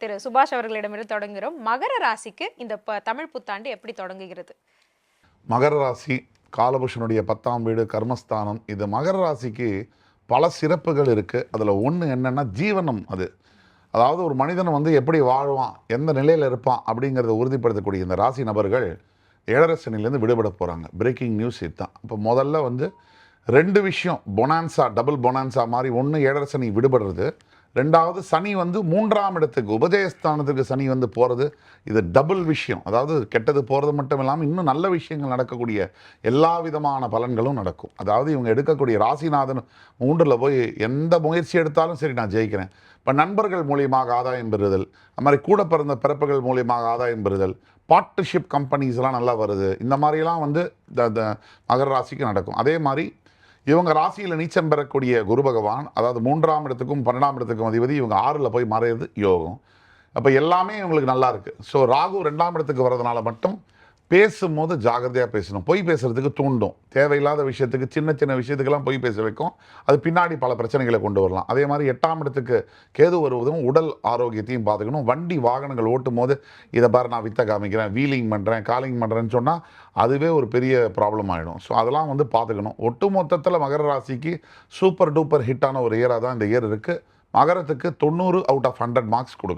திரு சுபாஷ் அவர்களிடமிருந்து தொடங்குகிறோம். மகர ராசிக்கு இந்த தமிழ் புத்தாண்டு எப்படி தொடங்குகிறது? மகர ராசி காலபுருஷனுடைய 10ஆம் வீடு கர்மஸ்தானம். இது மகர ராசிக்கு பல சிறப்புகள் இருக்குது. அதில் ஒன்று என்னென்னா ஜீவனம். அதாவது ஒரு மனிதன் எப்படி வாழ்வான், எந்த நிலையில் இருப்பான் அப்படிங்கிறத உறுதிப்படுத்தக்கூடிய இந்த ராசி நபர்கள் 7.5 சனிலேருந்து விடுபட போகிறாங்க. பிரேக்கிங் நியூஸ் இதுதான். இப்போ முதல்ல 2 விஷயம் பொனான்சா, டபுள் பொனான்சா மாதிரி. ஒன்று 7.5 சனி விடுபடுறது, ரெண்டாவது சனி 3ஆம் இடத்துக்கு உபஜயஸ்தானத்துக்கு சனி போகிறது. இது டபுள் விஷயம். அதாவது கெட்டது போகிறது மட்டும் இல்லாமல் இன்னும் நல்ல விஷயங்கள் நடக்கக்கூடிய எல்லா விதமான பலன்களும் நடக்கும். அதாவது இவங்க எடுக்கக்கூடிய ராசிநாதன் 3ல் போய் எந்த முயற்சி எடுத்தாலும் சரி நான் ஜெயிக்கிறேன். இப்போ நண்பர்கள் மூலியமாக ஆதாயம் பெறுதல், அது மாதிரி கூட பிறந்த பிறப்புகள் மூலியமாக ஆதாயம் பெறுதல், பார்ட்னர்ஷிப் கம்பெனிஸ்லாம் நல்லா வருது. இந்த மாதிரிலாம் மகர ராசிக்கு நடக்கும். அதே மாதிரி இவங்க ராசியில் நீச்சம் பெறக்கூடிய குரு பகவான், அதாவது 3ஆம் இடத்துக்கும் 12ஆம் இடத்துக்கும் அதிபதி, இவங்க 6ல் போய் மறையிறது யோகம். அப்போ எல்லாமே இவங்களுக்கு நல்லா இருக்குது. ஸோ ராகு 2ஆம் இடத்துக்கு வர்றதுனால மட்டும் பேசும்போது ஜாகிரதையாக பேசணும். பொய் பேசுகிறதுக்கு தூண்டும். தேவையில்லாத விஷயத்துக்கு, சின்ன சின்ன விஷயத்துக்கெல்லாம் பொய் பேச வைக்கும். அது பின்னாடி பல பிரச்சனைகளை கொண்டு வரலாம். அதே மாதிரி 8ஆம் இடத்துக்கு கேது வருவதும் உடல் ஆரோக்கியத்தையும் பார்த்துக்கணும். வண்டி வாகனங்கள் ஓட்டும் போது இதை பாரு நான் வித்த காமிக்கிறேன், வீலிங் பண்ணுறேன், காலிங் பண்ணுறேன்னு சொன்னால் அதுவே ஒரு பெரிய ப்ராப்ளம் ஆகிடும். ஸோ அதெல்லாம் பார்த்துக்கணும். ஒட்டு மொத்தத்தில் மகர ராசிக்கு சூப்பர் டூப்பர் ஹிட்டான ஒரு இயராக தான் இந்த இயர் இருக்குது. மகரத்துக்கு 90 அவுட் ஆஃப் 100 மார்க்ஸ் கொடுக்கலாம்.